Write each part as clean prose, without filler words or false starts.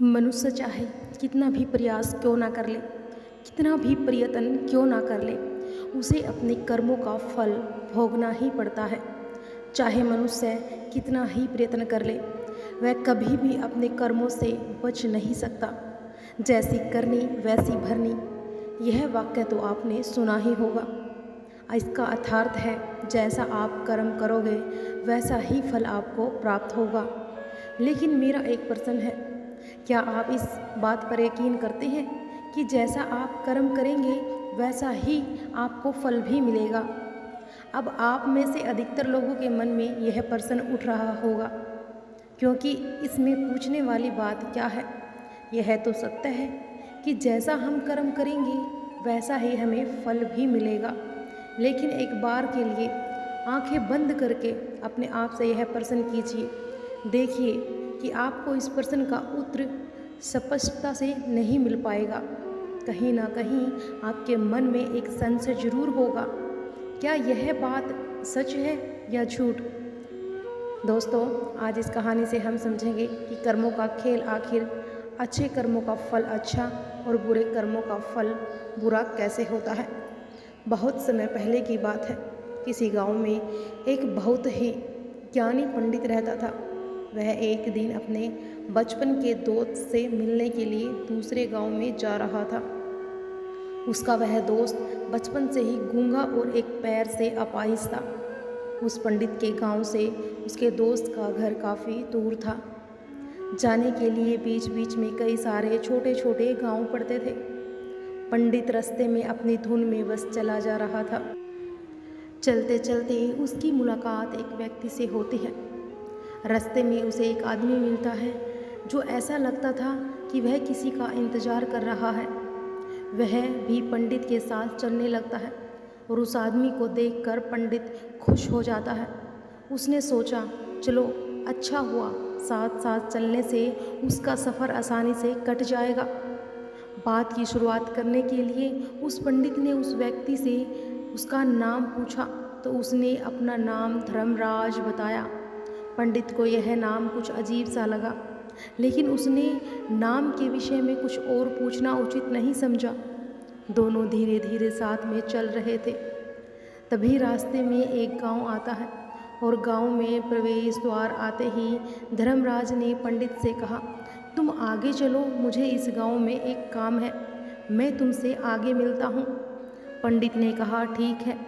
मनुष्य चाहे कितना भी प्रयास क्यों ना कर ले, कितना भी प्रयत्न क्यों ना कर ले, उसे अपने कर्मों का फल भोगना ही पड़ता है। चाहे मनुष्य कितना ही प्रयत्न कर ले, वह कभी भी अपने कर्मों से बच नहीं सकता। जैसी करनी वैसी भरनी, यह वाक्य तो आपने सुना ही होगा। इसका अर्थात है, जैसा आप कर्म करोगे वैसा ही फल आपको प्राप्त होगा। लेकिन मेरा एक प्रश्न है, क्या आप इस बात पर यकीन करते हैं कि जैसा आप कर्म करेंगे वैसा ही आपको फल भी मिलेगा? अब आप में से अधिकतर लोगों के मन में यह प्रश्न उठ रहा होगा, क्योंकि इसमें पूछने वाली बात क्या है? यह तो सत्य है कि जैसा हम कर्म करेंगे वैसा ही हमें फल भी मिलेगा। लेकिन एक बार के लिए आंखें बंद करके अपने आप से यह प्रश्न कीजिए, देखिए कि आपको इस प्रश्न का उत्तर स्पष्टता से नहीं मिल पाएगा। कहीं ना कहीं आपके मन में एक संशय जरूर होगा, क्या यह बात सच है या झूठ? दोस्तों, आज इस कहानी से हम समझेंगे कि कर्मों का खेल आखिर अच्छे कर्मों का फल अच्छा और बुरे कर्मों का फल बुरा कैसे होता है। बहुत समय पहले की बात है, किसी गांव में एक बहुत ही ज्ञानी पंडित रहता था। वह एक दिन अपने बचपन के दोस्त से मिलने के लिए दूसरे गांव में जा रहा था। उसका वह दोस्त बचपन से ही गूंगा और एक पैर से अपाहिज था। उस पंडित के गांव से उसके दोस्त का घर काफ़ी दूर था। जाने के लिए बीच बीच में कई सारे छोटे छोटे गांव पड़ते थे। पंडित रास्ते में अपनी धुन में बस चला जा रहा था। चलते चलते उसकी मुलाकात एक व्यक्ति से होती है। रास्ते में उसे एक आदमी मिलता है जो ऐसा लगता था कि वह किसी का इंतज़ार कर रहा है। वह भी पंडित के साथ चलने लगता है और उस आदमी को देखकर पंडित खुश हो जाता है। उसने सोचा, चलो अच्छा हुआ, साथ साथ चलने से उसका सफ़र आसानी से कट जाएगा। बात की शुरुआत करने के लिए उस पंडित ने उस व्यक्ति से उसका नाम पूछा तो उसने अपना नाम धर्मराज बताया। पंडित को यह नाम कुछ अजीब सा लगा, लेकिन उसने नाम के विषय में कुछ और पूछना उचित नहीं समझा। दोनों धीरे धीरे साथ में चल रहे थे। तभी रास्ते में एक गांव आता है और गांव में प्रवेश द्वार आते ही धर्मराज ने पंडित से कहा, तुम आगे चलो, मुझे इस गांव में एक काम है, मैं तुमसे आगे मिलता हूँ। पंडित ने कहा, ठीक है।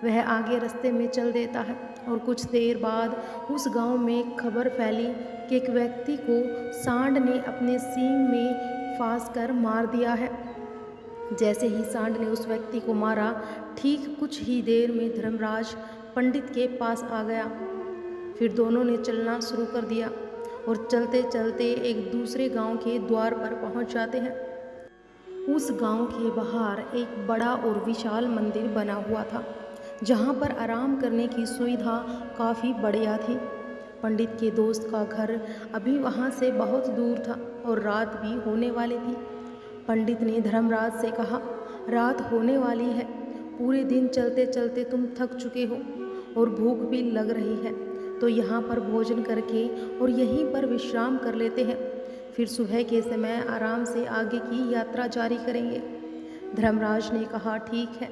वह आगे रास्ते में चल देता है और कुछ देर बाद उस गांव में खबर फैली कि एक व्यक्ति को सांड ने अपने सींग में फांस कर मार दिया है। जैसे ही सांड ने उस व्यक्ति को मारा, ठीक कुछ ही देर में धर्मराज पंडित के पास आ गया। फिर दोनों ने चलना शुरू कर दिया और चलते चलते एक दूसरे गांव के द्वार पर पहुंच जाते हैं। उस गांव के बाहर एक बड़ा और विशाल मंदिर बना हुआ था, जहां पर आराम करने की सुविधा काफ़ी बढ़िया थी। पंडित के दोस्त का घर अभी वहां से बहुत दूर था और रात भी होने वाली थी। पंडित ने धर्मराज से कहा, रात होने वाली है, पूरे दिन चलते चलते तुम थक चुके हो और भूख भी लग रही है, तो यहाँ पर भोजन करके और यहीं पर विश्राम कर लेते हैं, फिर सुबह के समय आराम से आगे की यात्रा जारी करेंगे। धर्मराज ने कहा, ठीक है,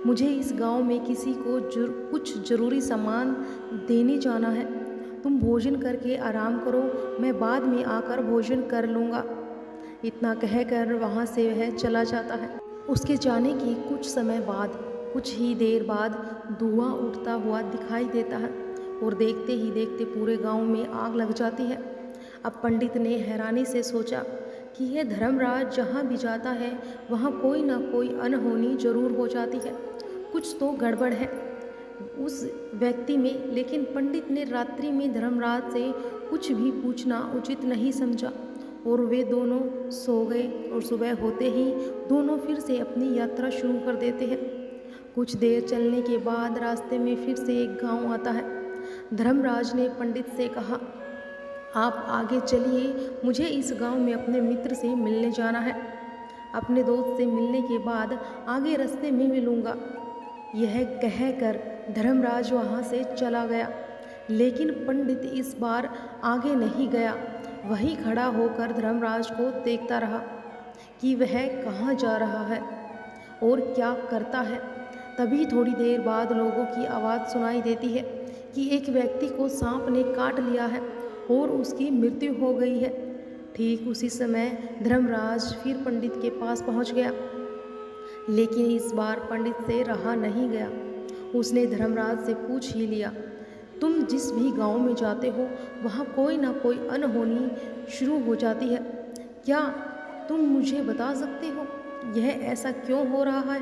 मुझे इस गांव में किसी को कुछ ज़रूरी सामान देने जाना है, तुम भोजन करके आराम करो, मैं बाद में आकर भोजन कर लूँगा। इतना कहकर वहाँ से वह चला जाता है। उसके जाने की कुछ समय बाद, कुछ ही देर बाद धुआं उठता हुआ दिखाई देता है और देखते ही देखते पूरे गांव में आग लग जाती है। अब पंडित ने हैरानी से सोचा कि यह धर्मराज जहाँ भी जाता है वहाँ कोई ना कोई अनहोनी जरूर हो जाती है, कुछ तो गड़बड़ है उस व्यक्ति में। लेकिन पंडित ने रात्रि में धर्मराज से कुछ भी पूछना उचित नहीं समझा और वे दोनों सो गए और सुबह होते ही दोनों फिर से अपनी यात्रा शुरू कर देते हैं। कुछ देर चलने के बाद रास्ते में फिर से एक गांव आता है। धर्मराज ने पंडित से कहा, आप आगे चलिए, मुझे इस गांव में अपने मित्र से मिलने जाना है, अपने दोस्त से मिलने के बाद आगे रास्ते में मिलूँगा। यह कहकर धर्मराज वहाँ से चला गया, लेकिन पंडित इस बार आगे नहीं गया। वहीं खड़ा होकर धर्मराज को देखता रहा कि वह कहाँ जा रहा है और क्या करता है। तभी थोड़ी देर बाद लोगों की आवाज़ सुनाई देती है कि एक व्यक्ति को सांप ने काट लिया है और उसकी मृत्यु हो गई है। ठीक उसी समय धर्मराज फिर पंडित के पास पहुंच गया, लेकिन इस बार पंडित से रहा नहीं गया। उसने धर्मराज से पूछ ही लिया, तुम जिस भी गांव में जाते हो वहाँ कोई ना कोई अनहोनी शुरू हो जाती है, क्या तुम मुझे बता सकते हो यह ऐसा क्यों हो रहा है?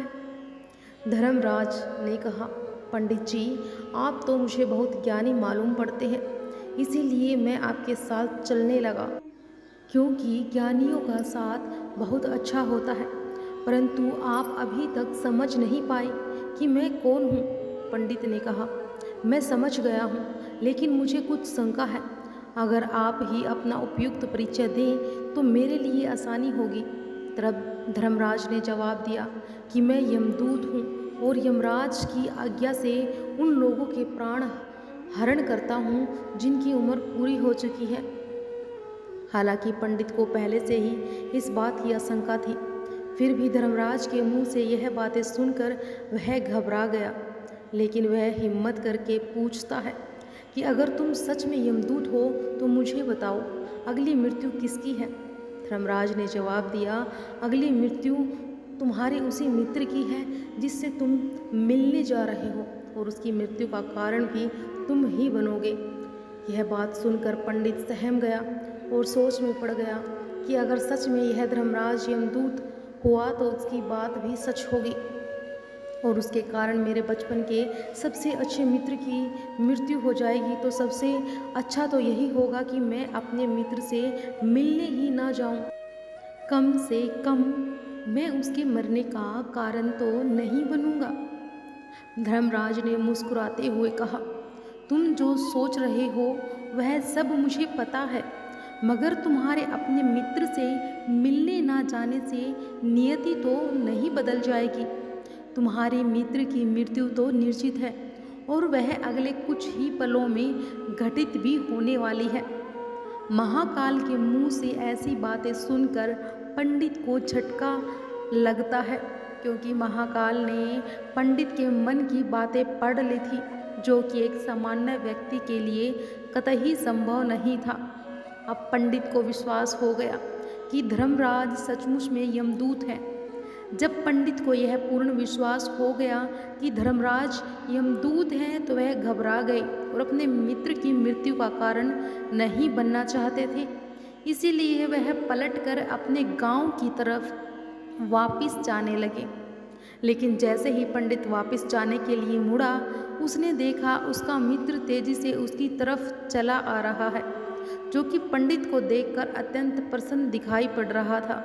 धर्मराज ने कहा, पंडित जी, आप तो मुझे बहुत ज्ञानी मालूम पड़ते हैं, इसीलिए मैं आपके साथ चलने लगा, क्योंकि ज्ञानियों का साथ बहुत अच्छा होता है। परंतु आप अभी तक समझ नहीं पाए कि मैं कौन हूँ। पंडित ने कहा, मैं समझ गया हूँ, लेकिन मुझे कुछ शंका है। अगर आप ही अपना उपयुक्त परिचय दें तो मेरे लिए आसानी होगी। तब धर्मराज ने जवाब दिया कि मैं यमदूत हूँ और यमराज की आज्ञा से उन लोगों के प्राण हरण करता हूँ जिनकी उम्र पूरी हो चुकी है। हालांकि पंडित को पहले से ही इस बात की आशंका थी, फिर भी धर्मराज के मुंह से यह बातें सुनकर वह घबरा गया। लेकिन वह हिम्मत करके पूछता है कि अगर तुम सच में यमदूत हो तो मुझे बताओ, अगली मृत्यु किसकी है? धर्मराज ने जवाब दिया, अगली मृत्यु तुम्हारे उसी मित्र की है जिससे तुम मिलने जा रहे हो, और उसकी मृत्यु का कारण भी तुम ही बनोगे। यह बात सुनकर पंडित सहम गया और सोच में पड़ गया कि अगर सच में यह धर्मराज यमदूत हुआ तो उसकी बात भी सच होगी और उसके कारण मेरे बचपन के सबसे अच्छे मित्र की मृत्यु हो जाएगी। तो सबसे अच्छा तो यही होगा कि मैं अपने मित्र से मिलने ही ना जाऊं। कम से कम मैं उसके मरने का कारण तो नहीं बनूंगा। धर्मराज ने मुस्कुराते हुए कहा, तुम जो सोच रहे हो वह सब मुझे पता है, मगर तुम्हारे अपने मित्र से मिलने ना जाने से नियति तो नहीं बदल जाएगी। तुम्हारे मित्र की मृत्यु तो निश्चित है और वह अगले कुछ ही पलों में घटित भी होने वाली है। महाकाल के मुंह से ऐसी बातें सुनकर पंडित को झटका लगता है, क्योंकि महाकाल ने पंडित के मन की बातें पढ़ ली थी, जो कि एक सामान्य व्यक्ति के लिए कतई संभव नहीं था। अब पंडित को विश्वास हो गया कि धर्मराज सचमुच में यमदूत है। जब पंडित को यह पूर्ण विश्वास हो गया कि धर्मराज यमदूत हैं तो वह घबरा गए और अपने मित्र की मृत्यु का कारण नहीं बनना चाहते थे। इसीलिए वह पलटकर अपने गांव की तरफ वापस जाने लगे। लेकिन जैसे ही पंडित वापस जाने के लिए मुड़ा, उसने देखा उसका मित्र तेजी से उसकी तरफ चला आ रहा है, जो कि पंडित को देखकर अत्यंत प्रसन्न दिखाई पड़ रहा था।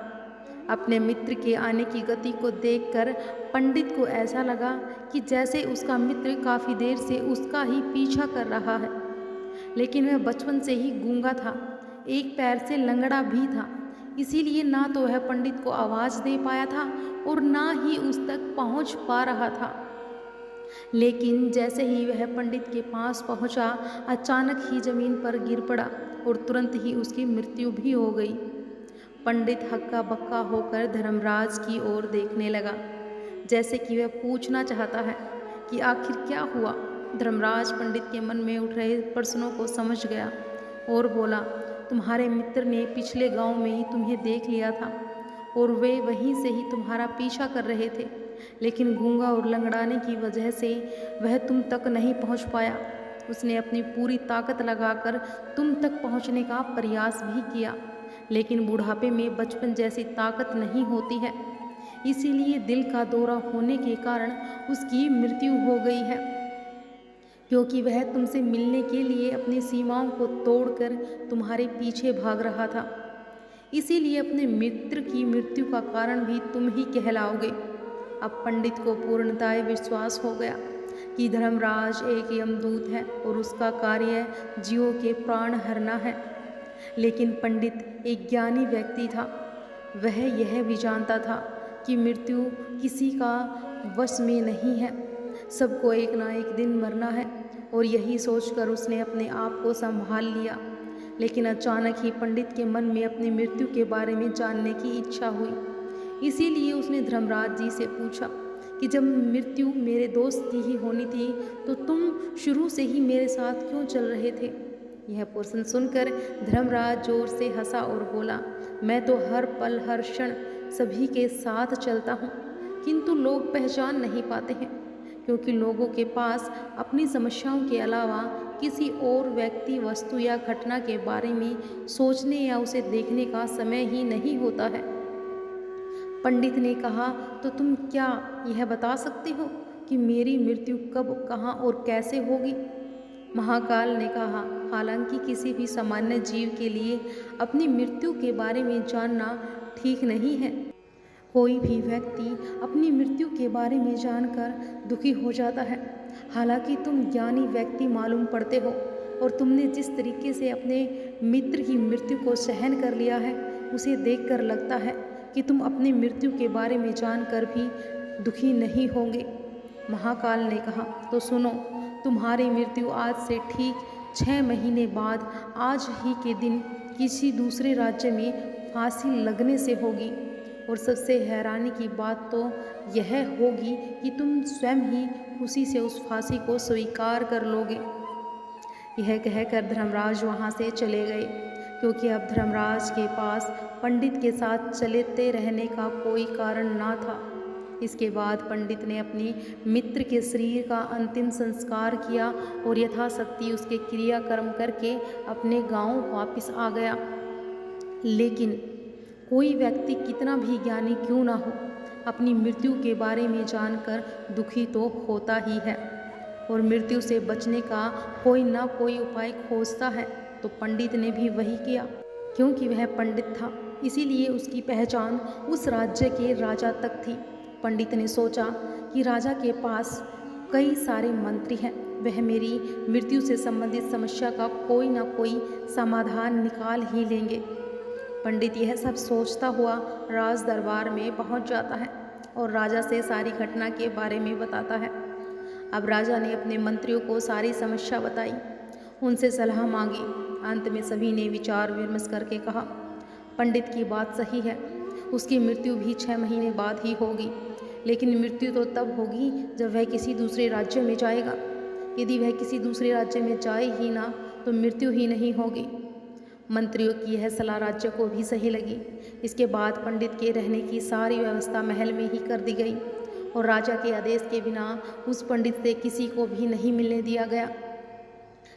अपने मित्र के आने की गति को देखकर पंडित को ऐसा लगा कि जैसे उसका मित्र काफ़ी देर से उसका ही पीछा कर रहा है। लेकिन वह बचपन से ही गूंगा था, एक पैर से लंगड़ा भी था, इसीलिए ना तो वह पंडित को आवाज़ दे पाया था और ना ही उस तक पहुंच पा रहा था। लेकिन जैसे ही वह पंडित के पास पहुंचा, अचानक ही जमीन पर गिर पड़ा और तुरंत ही उसकी मृत्यु भी हो गई। पंडित हक्का बक्का होकर धर्मराज की ओर देखने लगा, जैसे कि वह पूछना चाहता है कि आखिर क्या हुआ। धर्मराज पंडित के मन में उठ रहे प्रश्नों को समझ गया और बोला, तुम्हारे मित्र ने पिछले गांव में ही तुम्हें देख लिया था और वे वहीं से ही तुम्हारा पीछा कर रहे थे, लेकिन गूंगा और लंगड़ाने की वजह से वह तुम तक नहीं पहुंच पाया। उसने अपनी पूरी ताकत लगाकर तुम तक पहुंचने का प्रयास भी किया, लेकिन बुढ़ापे में बचपन जैसी ताकत नहीं होती है, इसीलिए दिल का दौरा होने के कारण उसकी मृत्यु हो गई है, क्योंकि वह तुमसे मिलने के लिए अपनी सीमाओं को तोड़कर तुम्हारे पीछे भाग रहा था। इसीलिए अपने मित्र की मृत्यु का कारण भी तुम ही कहलाओगे। अब पंडित को पूर्णतः विश्वास हो गया कि धर्मराज एक यमदूत है और उसका कार्य जीवों के प्राण हरना है। लेकिन पंडित एक ज्ञानी व्यक्ति था, वह यह भी जानता था कि मृत्यु किसी का वश में नहीं है, सबको एक ना एक दिन मरना है, और यही सोचकर उसने अपने आप को संभाल लिया। लेकिन अचानक ही पंडित के मन में अपनी मृत्यु के बारे में जानने की इच्छा हुई। इसीलिए उसने धर्मराज जी से पूछा कि जब मृत्यु मेरे दोस्त की ही होनी थी तो तुम शुरू से ही मेरे साथ क्यों चल रहे थे। यह प्रश्न सुनकर धर्मराज जोर से हंसा और बोला, मैं तो हर पल हर क्षण सभी के साथ चलता हूँ, किंतु लोग पहचान नहीं पाते हैं, क्योंकि लोगों के पास अपनी समस्याओं के अलावा किसी और व्यक्ति, वस्तु या घटना के बारे में सोचने या उसे देखने का समय ही नहीं होता है। पंडित ने कहा, तो तुम क्या यह बता सकते हो कि मेरी मृत्यु कब, कहाँ और कैसे होगी। महाकाल ने कहा, हालांकि किसी भी सामान्य जीव के लिए अपनी मृत्यु के बारे में जानना ठीक नहीं है। कोई भी व्यक्ति अपनी मृत्यु के बारे में जानकर दुखी हो जाता है। हालांकि तुम ज्ञानी व्यक्ति मालूम पड़ते हो और तुमने जिस तरीके से अपने मित्र की मृत्यु को सहन कर लिया है, उसे देखकर लगता है कि तुम अपनी मृत्यु के बारे में जानकर भी दुखी नहीं होंगे। महाकाल ने कहा, तो सुनो, तुम्हारी मृत्यु आज से ठीक 6 महीने बाद आज ही के दिन किसी दूसरे राज्य में फांसी लगने से होगी। और सबसे हैरानी की बात तो यह होगी कि तुम स्वयं ही खुशी से उस फांसी को स्वीकार कर लोगे। यह कहकर धर्मराज वहाँ से चले गए, क्योंकि अब धर्मराज के पास पंडित के साथ चलते रहने का कोई कारण ना था। इसके बाद पंडित ने अपने मित्र के शरीर का अंतिम संस्कार किया और यथाशक्ति उसके क्रियाकर्म करके अपने गांव वापस आ गया। लेकिन कोई व्यक्ति कितना भी ज्ञानी क्यों ना हो, अपनी मृत्यु के बारे में जानकर दुखी तो होता ही है और मृत्यु से बचने का कोई ना कोई उपाय खोजता है। तो पंडित ने भी वही किया। क्योंकि वह पंडित था, इसीलिए उसकी पहचान उस राज्य के राजा तक थी। पंडित ने सोचा कि राजा के पास कई सारे मंत्री हैं, वह मेरी मृत्यु से संबंधित समस्या का कोई ना कोई समाधान निकाल ही लेंगे। पंडित यह सब सोचता हुआ राज दरबार में पहुंच जाता है और राजा से सारी घटना के बारे में बताता है। अब राजा ने अपने मंत्रियों को सारी समस्या बताई, उनसे सलाह मांगी। अंत में सभी ने विचार विमर्श करके कहा, पंडित की बात सही है, उसकी मृत्यु भी 6 महीने बाद ही होगी। लेकिन मृत्यु तो तब होगी जब वह किसी दूसरे राज्य में जाएगा। यदि वह किसी दूसरे राज्य में जाए ही ना तो मृत्यु ही नहीं होगी। मंत्रियों की यह सलाह राज्य को भी सही लगी। इसके बाद पंडित के रहने की सारी व्यवस्था महल में ही कर दी गई और राजा के आदेश के बिना उस पंडित से किसी को भी नहीं मिलने दिया गया।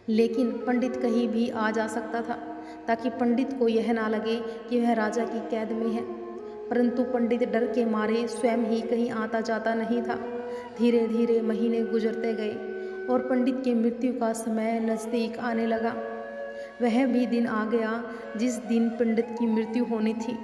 लेकिन पंडित कहीं भी आ जा सकता था, ताकि पंडित को यह ना लगे कि वह राजा की कैद में है। परंतु पंडित डर के मारे स्वयं ही कहीं आता जाता नहीं था। धीरे धीरे महीने गुजरते गए और पंडित की मृत्यु का समय नज़दीक आने लगा। वह भी दिन आ गया जिस दिन पंडित की मृत्यु होनी थी।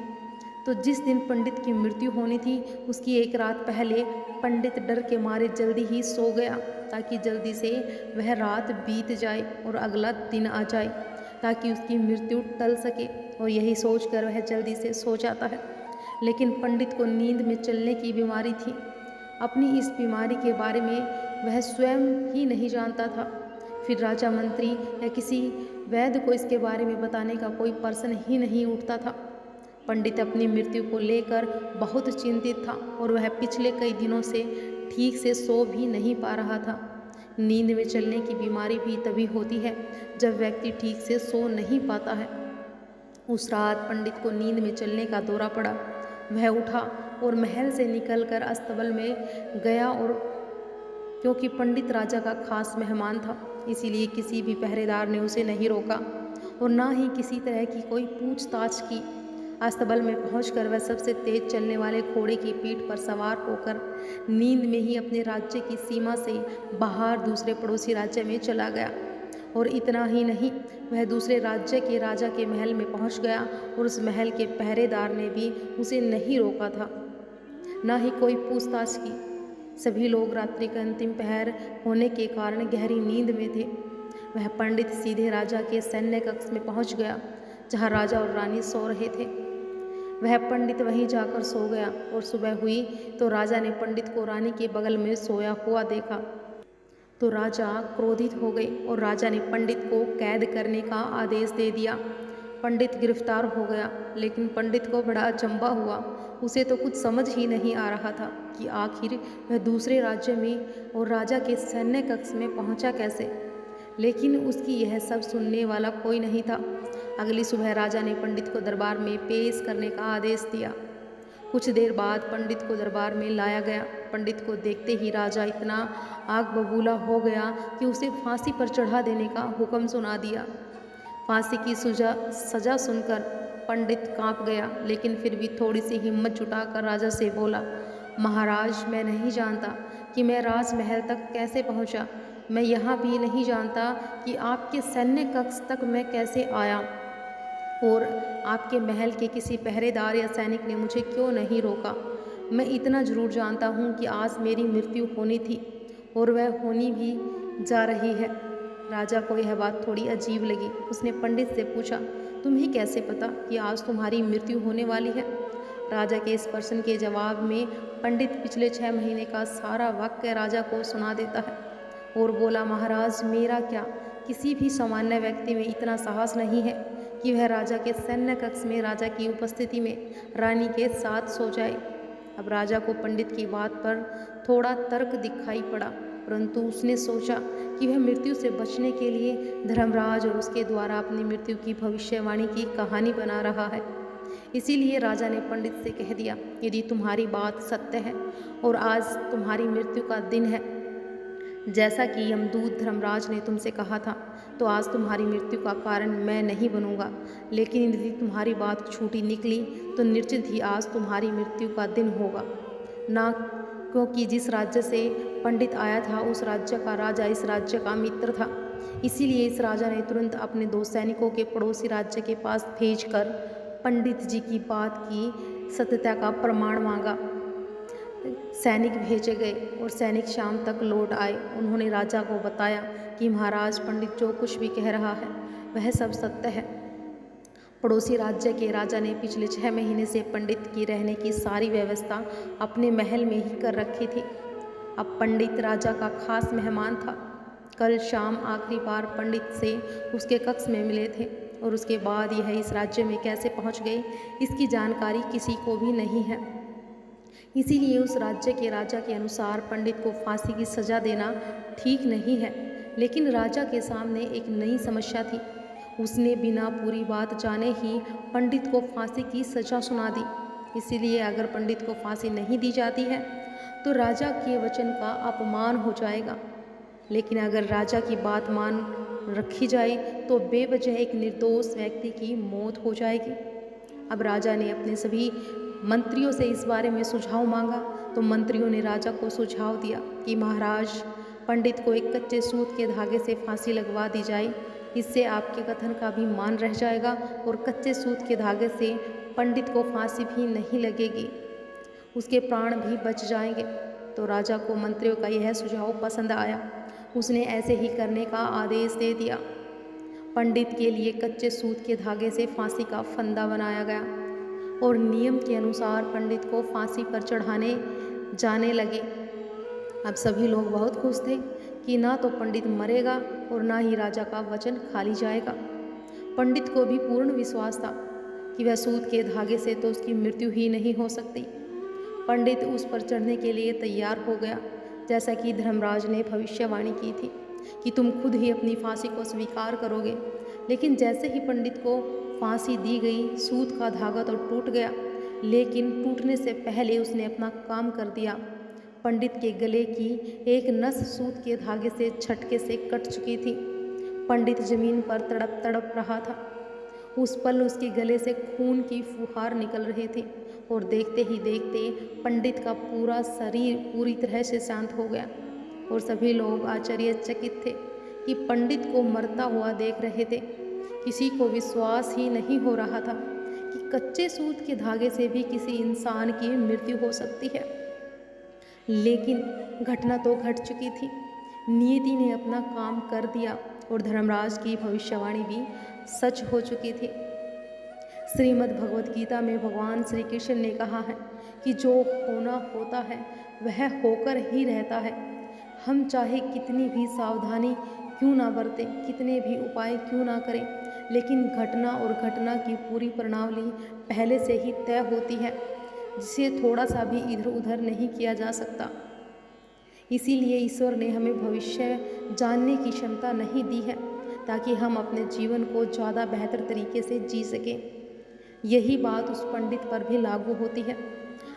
तो जिस दिन पंडित की मृत्यु होनी थी, उसकी एक रात पहले पंडित डर के मारे जल्दी ही सो गया, ताकि जल्दी से वह रात बीत जाए और अगला दिन आ जाए, ताकि उसकी मृत्यु टल सके। और यही सोचकर वह जल्दी से सो जाता है। लेकिन पंडित को नींद में चलने की बीमारी थी। अपनी इस बीमारी के बारे में वह स्वयं ही नहीं जानता था। फिर राजा, मंत्री या किसी वैद्य को इसके बारे में बताने का कोई प्रश्न ही नहीं उठता था। पंडित अपनी मृत्यु को लेकर बहुत चिंतित था और वह पिछले कई दिनों से ठीक से सो भी नहीं पा रहा था। नींद में चलने की बीमारी भी तभी होती है जब व्यक्ति ठीक से सो नहीं पाता है। उस रात पंडित को नींद में चलने का दौरा पड़ा। वह उठा और महल से निकलकर अस्तबल में गया, और क्योंकि पंडित राजा का खास मेहमान था, इसीलिए किसी भी पहरेदार ने उसे नहीं रोका और ना ही किसी तरह की कोई पूछताछ की। अस्तबल में पहुंचकर वह सबसे तेज चलने वाले घोड़े की पीठ पर सवार होकर नींद में ही अपने राज्य की सीमा से बाहर दूसरे पड़ोसी राज्य में चला गया। और इतना ही नहीं, वह दूसरे राज्य के राजा के महल में पहुंच गया और उस महल के पहरेदार ने भी उसे नहीं रोका था, ना ही कोई पूछताछ की। सभी लोग रात्रि का अंतिम पहर होने के कारण गहरी नींद में थे। वह पंडित सीधे राजा के सैन्य कक्ष में पहुंच गया, जहां राजा और रानी सो रहे थे। वह पंडित वहीं जाकर सो गया और सुबह हुई तो राजा ने पंडित को रानी के बगल में सोया हुआ देखा। तो राजा क्रोधित हो गए और राजा ने पंडित को कैद करने का आदेश दे दिया। पंडित गिरफ्तार हो गया, लेकिन पंडित को बड़ा अचंभा हुआ। उसे तो कुछ समझ ही नहीं आ रहा था कि आखिर वह दूसरे राज्य में और राजा के सैन्य कक्ष में पहुंचा कैसे। लेकिन उसकी यह सब सुनने वाला कोई नहीं था। अगली सुबह राजा ने पंडित को दरबार में पेश करने का आदेश दिया। कुछ देर बाद पंडित को दरबार में लाया गया। पंडित को देखते ही राजा इतना आग बबूला हो गया कि उसे फांसी पर चढ़ा देने का हुक्म सुना दिया। फांसी की सजा सुनकर पंडित कांप गया, लेकिन फिर भी थोड़ी सी हिम्मत जुटाकर राजा से बोला, महाराज, मैं नहीं जानता कि मैं राजमहल तक कैसे पहुंचा। मैं यहाँ भी नहीं जानता कि आपके सैन्य कक्ष तक मैं कैसे आया और आपके महल के किसी पहरेदार या सैनिक ने मुझे क्यों नहीं रोका। मैं इतना जरूर जानता हूँ कि आज मेरी मृत्यु होनी थी और वह होनी भी जा रही है। राजा को यह बात थोड़ी अजीब लगी। उसने पंडित से पूछा, तुम्हें कैसे पता कि आज तुम्हारी मृत्यु होने वाली है? राजा के इस प्रश्न के जवाब में पंडित पिछले 6 महीने का सारा वाक्य राजा को सुना देता है और बोला, महाराज, मेरा क्या, किसी भी सामान्य व्यक्ति में इतना साहस नहीं है कि वह राजा के सैन्य कक्ष में राजा की उपस्थिति में रानी के साथ सो जाए। अब राजा को पंडित की बात पर थोड़ा तर्क दिखाई पड़ा, परंतु उसने सोचा कि वह मृत्यु से बचने के लिए धर्मराज और उसके द्वारा अपनी मृत्यु की भविष्यवाणी की कहानी बना रहा है। इसीलिए राजा ने पंडित से कह दिया, यदि तुम्हारी बात सत्य है और आज तुम्हारी मृत्यु का दिन है, जैसा कि यमदूत धर्मराज ने तुमसे कहा था, तो आज तुम्हारी मृत्यु का कारण मैं नहीं बनूंगा। लेकिन यदि तुम्हारी बात झूठी निकली तो निश्चित ही आज तुम्हारी मृत्यु का दिन होगा ना, क्योंकि जिस राज्य से पंडित आया था उस राज्य का राजा इस राज्य का मित्र था। इसीलिए इस राजा ने तुरंत अपने 2 सैनिकों के पड़ोसी राज्य के पास भेजकर पंडित जी की बात की सत्यता का प्रमाण मांगा। सैनिक भेजे गए और सैनिक शाम तक लौट आए। उन्होंने राजा को बताया कि महाराज, पंडित जो कुछ भी कह रहा है वह सब सत्य है। पड़ोसी राज्य के राजा ने पिछले 6 महीने से पंडित की रहने की सारी व्यवस्था अपने महल में ही कर रखी थी। अब पंडित राजा का खास मेहमान था। कल शाम आखिरी बार पंडित से उसके कक्ष में मिले थे और उसके बाद यह इस राज्य में कैसे पहुंच गए, इसकी जानकारी किसी को भी नहीं है। इसीलिए उस राज्य के राजा के अनुसार पंडित को फांसी की सज़ा देना ठीक नहीं है। लेकिन राजा के सामने एक नई समस्या थी। उसने बिना पूरी बात जाने ही पंडित को फांसी की सज़ा सुना दी। इसीलिए अगर पंडित को फांसी नहीं दी जाती है तो राजा के वचन का अपमान हो जाएगा, लेकिन अगर राजा की बात मान रखी जाए तो बेवजह एक निर्दोष व्यक्ति की मौत हो जाएगी। अब राजा ने अपने सभी मंत्रियों से इस बारे में सुझाव मांगा तो मंत्रियों ने राजा को सुझाव दिया कि महाराज, पंडित को एक कच्चे सूत के धागे से फांसी लगवा दी जाए। इससे आपके कथन का भी मान रह जाएगा और कच्चे सूत के धागे से पंडित को फांसी भी नहीं लगेगी, उसके प्राण भी बच जाएंगे। तो राजा को मंत्रियों का यह सुझाव पसंद आया। उसने ऐसे ही करने का आदेश दे दिया। पंडित के लिए कच्चे सूत के धागे से फांसी का फंदा बनाया गया और नियम के अनुसार पंडित को फांसी पर चढ़ाने जाने लगे। अब सभी लोग बहुत खुश थे कि ना तो पंडित मरेगा और ना ही राजा का वचन खाली जाएगा। पंडित को भी पूर्ण विश्वास था कि वह सूत के धागे से तो उसकी मृत्यु ही नहीं हो सकती। पंडित उस पर चढ़ने के लिए तैयार हो गया, जैसा कि धर्मराज ने भविष्यवाणी की थी कि तुम खुद ही अपनी फांसी को स्वीकार करोगे। लेकिन जैसे ही पंडित को फांसी दी गई, सूत का धागा तो टूट गया, लेकिन टूटने से पहले उसने अपना काम कर दिया। पंडित के गले की एक नस सूत के धागे से झटके से कट चुकी थी। पंडित जमीन पर तड़प तड़प रहा था। उस पल उसके गले से खून की फुहार निकल रहे थे और देखते ही देखते पंडित का पूरा शरीर पूरी तरह से शांत हो गया और सभी लोग आश्चर्यचकित थे कि पंडित को मरता हुआ देख रहे थे। किसी को विश्वास ही नहीं हो रहा था कि कच्चे सूत के धागे से भी किसी इंसान की मृत्यु हो सकती है। लेकिन घटना तो घट चुकी थी। नियति ने अपना काम कर दिया और धर्मराज की भविष्यवाणी भी सच हो चुकी थी। श्रीमद् भगवद गीता में भगवान श्री कृष्ण ने कहा है कि जो होना होता है वह होकर ही रहता है। हम चाहे कितनी भी सावधानी क्यों ना बरतें, कितने भी उपाय क्यों ना करें, लेकिन घटना और घटना की पूरी प्रणाली पहले से ही तय होती है, जिसे थोड़ा सा भी इधर उधर नहीं किया जा सकता। इसीलिए ईश्वर ने हमें भविष्य जानने की क्षमता नहीं दी है, ताकि हम अपने जीवन को ज़्यादा बेहतर तरीके से जी सकें। यही बात उस पंडित पर भी लागू होती है।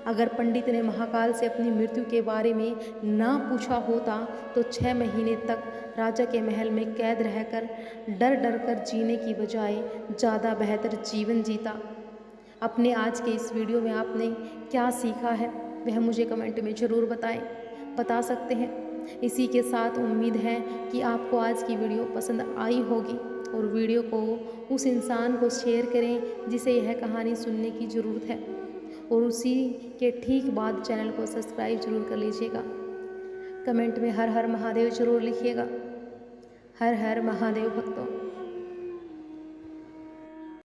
अगर पंडित ने महाकाल से अपनी मृत्यु के बारे में ना पूछा होता तो 6 महीने तक राजा के महल में कैद रहकर डर डर कर जीने की बजाय ज़्यादा बेहतर जीवन जीता। अपने आज के इस वीडियो में आपने क्या सीखा है वह मुझे कमेंट में ज़रूर बता सकते हैं। इसी के साथ उम्मीद है कि आपको आज की वीडियो पसंद आई होगी, और वीडियो को उस इंसान को शेयर करें जिसे यह कहानी सुनने की ज़रूरत है, और उसी के ठीक बाद चैनल को सब्सक्राइब जरूर कर लीजिएगा। कमेंट में हर हर महादेव जरूर लिखिएगा। हर हर महादेव भक्तों।